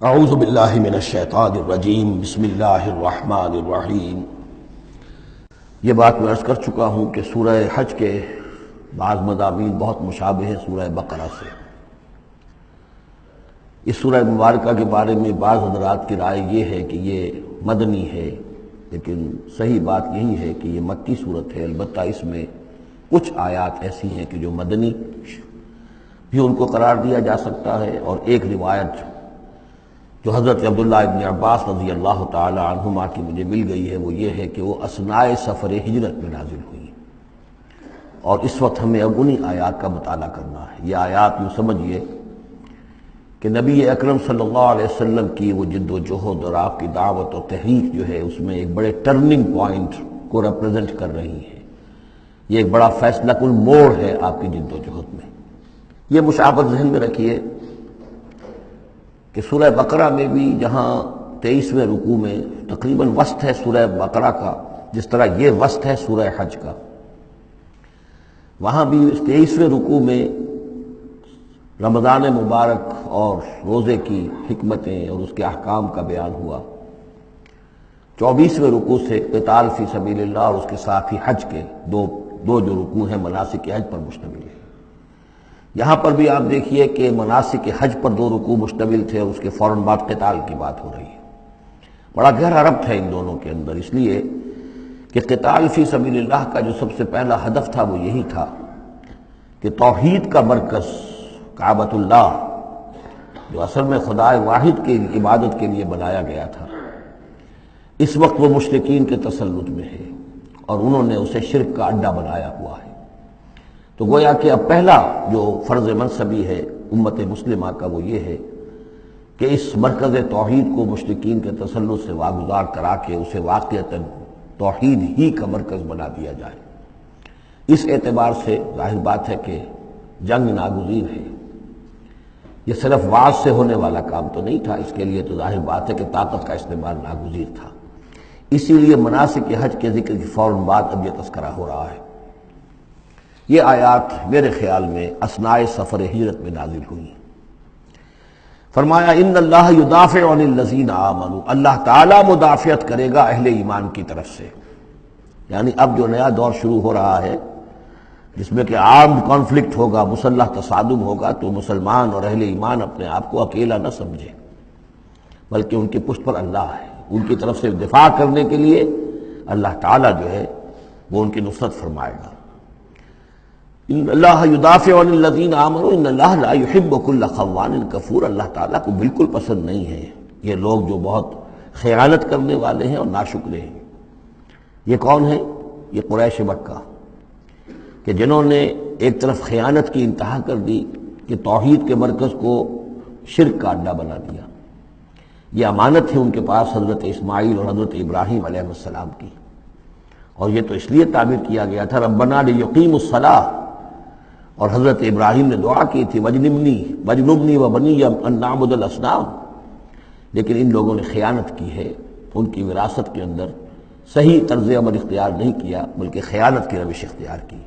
اعوذ باللہ من الشیطان الرجیم بسم اللہ الرحمن الرحیم۔ یہ بات میں عرض کر چکا ہوں کہ سورہ حج کے بعض مضامین بہت مشابہ ہیں سورہ بقرہ سے۔ اس سورہ مبارکہ کے بارے میں بعض حضرات کی رائے یہ ہے کہ یہ مدنی ہے، لیکن صحیح بات یہی ہے کہ یہ مکی صورت ہے۔ البتہ اس میں کچھ آیات ایسی ہیں کہ جو مدنی بھی ان کو قرار دیا جا سکتا ہے، اور ایک روایت جو حضرت عبداللہ ابن عباس رضی اللہ تعالی عنہما کی مجھے مل گئی ہے وہ یہ ہے کہ وہ اثناء سفر ہجرت میں نازل ہوئی، اور اس وقت ہمیں اب انہی آیات کا مطالعہ کرنا ہے۔ یہ آیات یوں سمجھیے کہ نبی اکرم صلی اللہ علیہ وسلم کی وہ جد و جہد اور آپ کی دعوت اور تحریک جو ہے اس میں ایک بڑے ٹرننگ پوائنٹ کو ریپرزینٹ کر رہی ہے۔ یہ ایک بڑا فیصلہ کن موڑ ہے آپ کی جد و جہد میں۔ یہ مشابہت ذہن میں رکھیے کہ سورہ بقرہ میں بھی جہاں 23ویں رکوع میں تقریباً وسط ہے سورہ بقرہ کا، جس طرح یہ وسط ہے سورہ حج کا، وہاں بھی 23ویں رکوع میں رمضان مبارک اور روزے کی حکمتیں اور اس کے احکام کا بیان ہوا۔ 24ویں رکوع سے قتال فی سبیل اللہ اور اس کے ساتھ ہی حج کے دو جو رکوع ہیں مناسک حج پر مشتمل ہے۔ یہاں پر بھی آپ دیکھیے کہ مناسک حج پر 2 رکوع مشتمل تھے اور اس کے فوراً بعد قتال کی بات ہو رہی ہے۔ بڑا گہرا ربط ہے ان دونوں کے اندر، اس لیے کہ قتال فی سبیل اللہ کا جو سب سے پہلا ہدف تھا وہ یہی تھا کہ توحید کا مرکز کعبۃ اللہ، جو اصل میں خدا واحد کی عبادت کے لیے بنایا گیا تھا، اس وقت وہ مشرکین کے تسلط میں ہے اور انہوں نے اسے شرک کا اڈا بنایا ہوا ہے۔ تو گویا کہ اب پہلا جو فرض منصبی ہے امت مسلمہ کا وہ یہ ہے کہ اس مرکز توحید کو مشرکین کے تسلط سے واگزار کرا کے اسے واقعتاً توحید ہی کا مرکز بنا دیا جائے۔ اس اعتبار سے ظاہر بات ہے کہ جنگ ناگزیر ہے۔ یہ صرف واز سے ہونے والا کام تو نہیں تھا، اس کے لیے تو ظاہر بات ہے کہ طاقت کا استعمال ناگزیر تھا۔ اسی لیے مناسک حج کے ذکر کی فوراً بعد اب یہ تذکرہ ہو رہا ہے۔ یہ آیات میرے خیال میں اثناء سفر ہجرت میں نازل ہوئی۔ فرمایا ان اللہ یدافع عن الذین آمنوا، اللہ تعالیٰ مدافعت کرے گا اہل ایمان کی طرف سے۔ یعنی اب جو نیا دور شروع ہو رہا ہے جس میں کہ عام کانفلکٹ ہوگا، مسلح تصادم ہوگا، تو مسلمان اور اہل ایمان اپنے آپ کو اکیلا نہ سمجھے، بلکہ ان کی پشت پر اللہ ہے۔ ان کی طرف سے دفاع کرنے کے لیے اللہ تعالیٰ جو ہے وہ ان کی نصرت فرمائے گا۔ ان اللہ یدافع عن الذین آمنوا ان اللہ لا یحب کل خوان کفور، اللہ تعالیٰ کو بالکل پسند نہیں ہے یہ لوگ جو بہت خیانت کرنے والے ہیں اور ناشکرے ہیں۔ یہ کون ہیں؟ یہ قریش مکہ کہ جنہوں نے ایک طرف خیانت کی انتہا کر دی کہ توحید کے مرکز کو شرک کا اڈا بنا دیا۔ یہ امانت ہے ان کے پاس حضرت اسماعیل اور حضرت ابراہیم علیہ السلام کی، اور یہ تو اس لیے تعمیر کیا گیا تھا ربنا لیقیموا الصلاۃ، اور حضرت ابراہیم نے دعا کی تھی وجنبنی وبنی ان نعبد الاصنام، لیکن ان لوگوں نے خیانت کی ہے، ان کی وراثت کے اندر صحیح طرز عمل اختیار نہیں کیا بلکہ خیانت کی روش اختیار کی،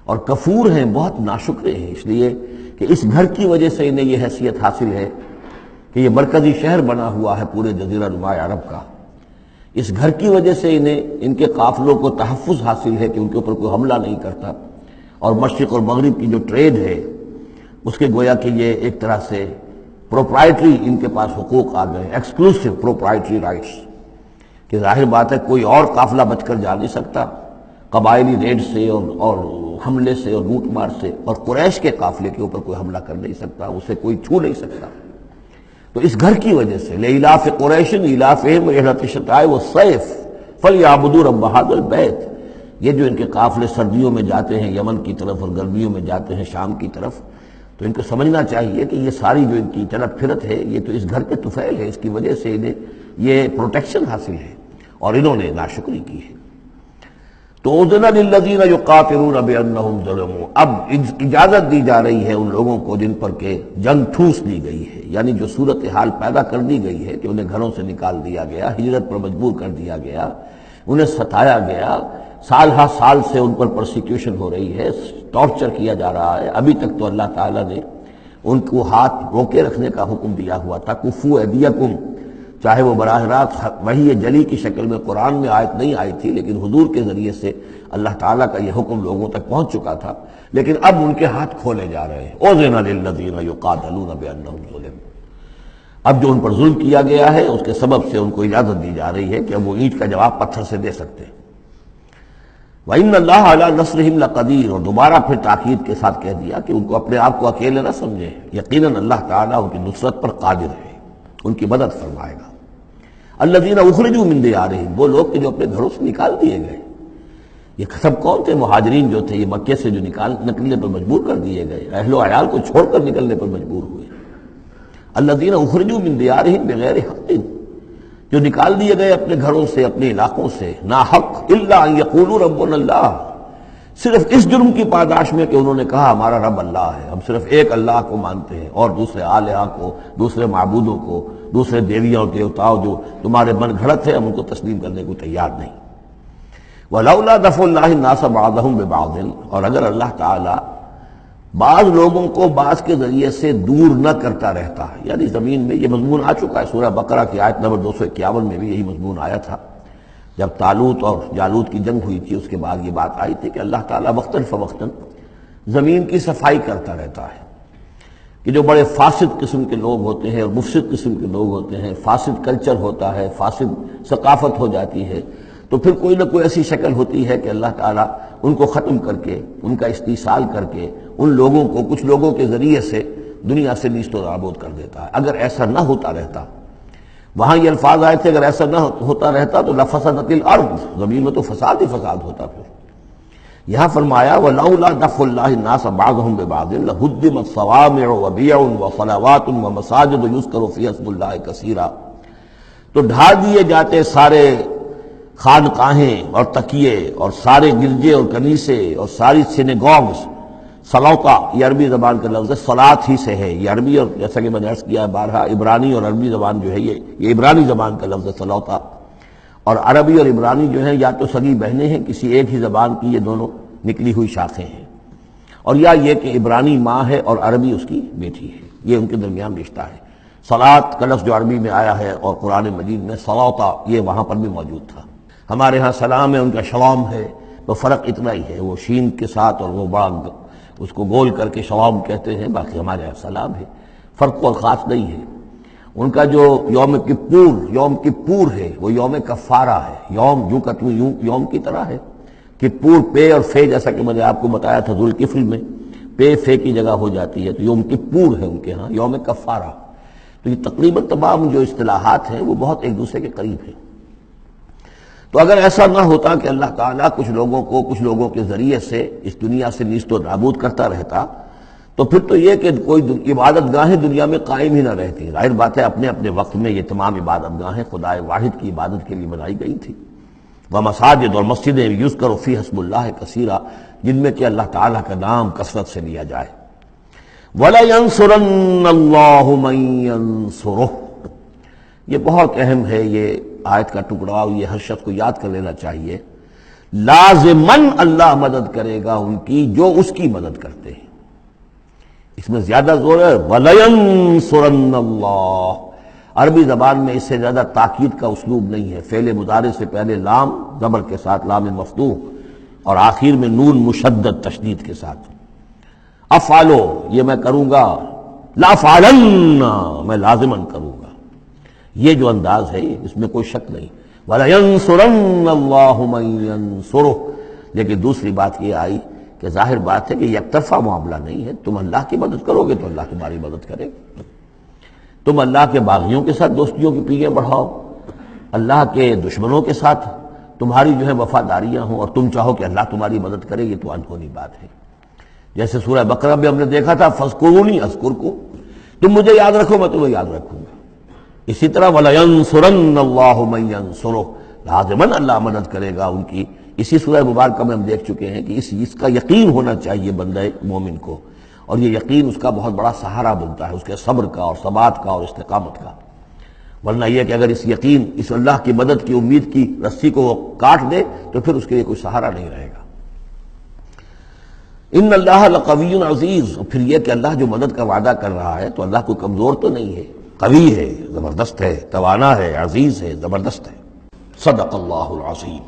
اور کفور ہیں، بہت ناشکرے ہیں، اس لیے کہ اس گھر کی وجہ سے انہیں یہ حیثیت حاصل ہے کہ یہ مرکزی شہر بنا ہوا ہے پورے جزیرہ نما عرب کا۔ اس گھر کی وجہ سے انہیں ان کے قافلوں کو تحفظ حاصل ہے کہ ان کے اوپر کوئی حملہ نہیں کرتا، اور مشرق اور مغرب کی جو ٹریڈ ہے اس کے گویا کہ یہ ایک طرح سے پروپرائٹری ان کے پاس حقوق آ گئے، ایکسکلوسیو پروپرائٹری رائٹس، کہ ظاہر بات ہے کوئی اور قافلہ بچ کر جا نہیں سکتا قبائلی ریڈ سے اور حملے سے اور لوٹ مار سے، اور قریش کے قافلے کے اوپر کوئی حملہ کر نہیں سکتا، اسے کوئی چھو نہیں سکتا۔ تو اس گھر کی وجہ سے لإلاف قریش إِلَافِهِمْ رِحْلَةَ الشِّتَاءِ وَالصَّيْفِ فَلْيَعْبُدُوا رَبَّ هَذَا الْبَيْتِ۔ یہ جو ان کے قافلے سردیوں میں جاتے ہیں یمن کی طرف اور گرمیوں میں جاتے ہیں شام کی طرف، تو ان کو سمجھنا چاہیے کہ یہ ساری جو ان کی چلت پھرت ہے یہ تو اس گھر کے طفیل ہے، اس کی وجہ سے انہیں یہ پروٹیکشن حاصل ہے، اور انہوں نے ناشکری کی ہے۔ تو اذن للذین یقاتلون بانہم ظلموا، اب اجازت دی جا رہی ہے ان لوگوں کو جن پر کہ جنگ ٹھوس دی گئی ہے، یعنی جو صورتحال پیدا کر دی گئی ہے کہ انہیں گھروں سے نکال دیا گیا، ہجرت پر مجبور کر دیا گیا، انہیں ستایا گیا، سال ہر سال سے ان پر پرسیکیوشن ہو رہی ہے، ٹارچر کیا جا رہا ہے۔ ابھی تک تو اللہ تعالیٰ نے ان کو ہاتھ روکے رکھنے کا حکم دیا ہوا تھا، کفو ایدیکم، چاہے وہ براہ راست وحی جلی کی شکل میں قرآن میں آیت نہیں آئی تھی، لیکن حضور کے ذریعے سے اللہ تعالیٰ کا یہ حکم لوگوں تک پہنچ چکا تھا، لیکن اب ان کے ہاتھ کھولے جا رہے ہیں۔ اذن للذین یقاتلون بانہم ظلموا، اب جو ان پر ظلم کیا گیا ہے اس کے سبب سے ان کو اجازت دی جا رہی ہے کہ اب وہ اینٹ کا جواب پتھر سے دے سکتے ہیں۔ وَإِنَّ اللَّهَ عَلَىٰ نَصْرِهِمْ لَقَدِيرٌ، اور دوبارہ پھر تاکید کے ساتھ کہہ دیا کہ ان کو اپنے آپ کو اکیلے نہ سمجھیں، یقیناً اللہ تعالیٰ ان کی نصرت پر قادر ہے، ان کی مدد فرمائے گا۔ الذین اخرجوا من دیارہم، وہ لوگ کہ جو اپنے گھروں سے نکال دیے گئے۔ یہ سب کون تھے؟ مہاجرین جو تھے، یہ مکے سے جو نکلنے پر مجبور کر دیے گئے، اہل و عیال کو چھوڑ کر نکلنے پر مجبور ہوئے۔ الذین اخرجوا من دیارہم بغیر حق، جو نکال دیے گئے اپنے گھروں سے، اپنے علاقوں سے نا حق، الا ان یقولوا ربنا اللہ، صرف اس جرم کی پاداش میں کہ انہوں نے کہا ہمارا رب اللہ ہے، ہم صرف ایک اللہ کو مانتے ہیں اور دوسرے آلہہ کو، دوسرے معبودوں کو، دوسرے دیویوں اور دیوتاؤں جو تمہارے من گھڑت ہے، ہم ان کو تسلیم کرنے کو تیار نہیں۔ وَلَوْلَا دَفْعُ اللَّهِ النَّاسَ بَعْضَهُمْ بِبَعْضٍ، اور اگر اللہ تعالی بعض لوگوں کو بعض کے ذریعے سے دور نہ کرتا رہتا، یعنی زمین میں یہ مضمون آ چکا ہے، سورہ بقرہ کی آیت نمبر 251 میں بھی یہی مضمون آیا تھا، جب طالوت اور جالوت کی جنگ ہوئی تھی، اس کے بعد یہ بات آئی تھی کہ اللہ تعالیٰ وقتاً فوقتاً زمین کی صفائی کرتا رہتا ہے، کہ جو بڑے فاسد قسم کے لوگ ہوتے ہیں اور مفسد قسم کے لوگ ہوتے ہیں، فاسد کلچر ہوتا ہے، فاسد ثقافت ہو جاتی ہے، تو پھر کوئی نہ کوئی ایسی شکل ہوتی ہے کہ اللہ تعالیٰ ان کو ختم کر کے، ان کا استیصال کر کے، ان لوگوں کو کچھ لوگوں کے ذریعے سے دنیا سے نیست و نابود کر دیتا ہے۔ اگر ایسا نہ ہوتا رہتا، وہاں یہ الفاظ آئے تھے اگر ایسا نہ ہوتا رہتا تو لفسدت الارض، زمین میں تو فساد ہی فساد ہوتا۔ پھر یہاں فرمایا وَلَوْلَا دَفْعُ اللَّهِ النَّاسَ بَعْضَهُمْ بِبَعْضٍ لَهُدِّمَتْ صَوَامِعُ وَبِيَعٌ وَصَلَوَاتٌ وَمَسَاجِدُ يُذْكَرُ فِيهَا اسْمُ اللَّهِ كَثِيرًا، تو ڈھا دیے جاتے سارے خانقاہیں اور تکیے اور سارے گرجے اور کنیسے اور ساری سینیگوگز۔ صلوتا یہ عربی زبان کا لفظ ہے، صلاۃ ہی سے ہے، یہ عربی اور جیسا کہ میں نے عرض کیا ہے بارہا، عبرانی اور عربی زبان جو ہے یہ عبرانی زبان کا لفظ ہے صلوتا، اور عربی اور عبرانی جو ہیں یا تو سگی بہنیں ہیں، کسی ایک ہی زبان کی یہ دونوں نکلی ہوئی شاخیں ہیں، اور یا یہ کہ عبرانی ماں ہے اور عربی اس کی بیٹی ہے، یہ ان کے درمیان رشتہ ہے۔ صلاۃ کا لفظ جو عربی میں آیا ہے اور قرآن مجید میں صلوتا یہ وہاں پر بھی موجود تھا۔ ہمارے ہاں سلام ہے، ان کا شلام ہے، تو فرق اتنا ہی ہے، وہ شین کے ساتھ اور وہ بڑا اس کو گول کر کے شلام کہتے ہیں، باقی ہمارے یہاں سلام ہے، فرق اور خاص نہیں ہے۔ ان کا جو یوم کپور ہے وہ یوم کفارہ ہے، یوم کی طرح ہے، کپور پے اور فے، جیسا کہ میں نے آپ کو بتایا تھا ذوالکفل میں پے فے کی جگہ ہو جاتی ہے، تو یوم کپور ہے ان کے ہاں، یوم کفارہ۔ تو یہ تقریباً تمام جو اصطلاحات ہیں وہ بہت ایک دوسرے کے قریب ہیں۔ تو اگر ایسا نہ ہوتا کہ اللہ تعالیٰ کچھ لوگوں کے ذریعے سے اس دنیا سے نیست و نابود کرتا رہتا، تو پھر تو یہ کہ کوئی عبادت گاہیں دنیا میں قائم ہی نہ رہتی۔ ظاہر بات ہے اپنے اپنے وقت میں یہ تمام عبادت گاہیں خدائے واحد کی عبادت کے لیے بنائی گئی تھی، ومساجد اور مسجدیں یذکر فیہا اسم اللہ کثیرا، جن میں کہ اللہ تعالیٰ کا نام کثرت سے لیا جائے۔ وَلَيَنصُرَنَّ اللَّهُ مَن يَنصُرُهُ، یہ بہت اہم ہے، یہ آیت کا ٹکڑا، اور یہ ہر شخص کو یاد کر لینا چاہیے۔ لازماً اللہ مدد کرے گا ان کی جو اس کی مدد کرتے ہیں، اس میں زیادہ زور ہے وَلَيَنصُرَنَّ اللَّهُ، عربی زبان میں اس سے زیادہ تاکید کا اسلوب نہیں ہے۔ فعل مضارع سے پہلے لام زبر کے ساتھ، لام مفتوح، اور آخر میں نون مشدد تشدید کے ساتھ۔ افعلو یہ میں کروں گا، لافعلن میں لازماً کروں گا، یہ جو انداز ہے اس میں کوئی شک نہیں۔ وَلَيَنصُرَنَّ اللَّهُ مَن يَنصُرُهُ، لیکن دوسری بات یہ آئی کہ ظاہر بات ہے کہ یک طرفہ معاملہ نہیں ہے، تم اللہ کی مدد کرو گے تو اللہ تمہاری مدد کرے گا۔ تم اللہ کے باغیوں کے ساتھ دوستیوں کی پیلیاں بڑھاؤ، اللہ کے دشمنوں کے ساتھ تمہاری جو ہے وفاداریاں ہوں، اور تم چاہو کہ اللہ تمہاری مدد کرے، یہ تو انہونی بات ہے۔ جیسے سورہ بقرہ میں ہم نے دیکھا تھا فَاذْكُرُونِی أَذْكُرْكُم، تم مجھے یاد رکھو میں تمہیں یاد رکھوں گا۔ اسی طرح وَلَيَنصُرَنَّ اللَّهُ مَن يَنصُرُهُ، لازماً اللہ مدد کرے گا ان کی۔ اسی سورہ مبارکہ میں ہم دیکھ چکے ہیں کہ اس کا یقین ہونا چاہیے بندہ مومن کو، اور یہ یقین اس کا بہت بڑا سہارا بنتا ہے، اس کے صبر کا اور ثبات کا اور استقامت کا۔ ورنہ یہ کہ اگر اس اللہ کی مدد کی امید کی رسی کو وہ کاٹ دے تو پھر اس کے لیے کوئی سہارا نہیں رہے گا۔ ان اللہ لقوی عزیز، اور پھر یہ کہ اللہ جو مدد کا وعدہ کر رہا ہے تو اللہ کوئی کمزور تو نہیں ہے، قوی ہے، زبردست ہے، توانا ہے، عزیز ہے، زبردست ہے۔ صدق اللہ العظیم۔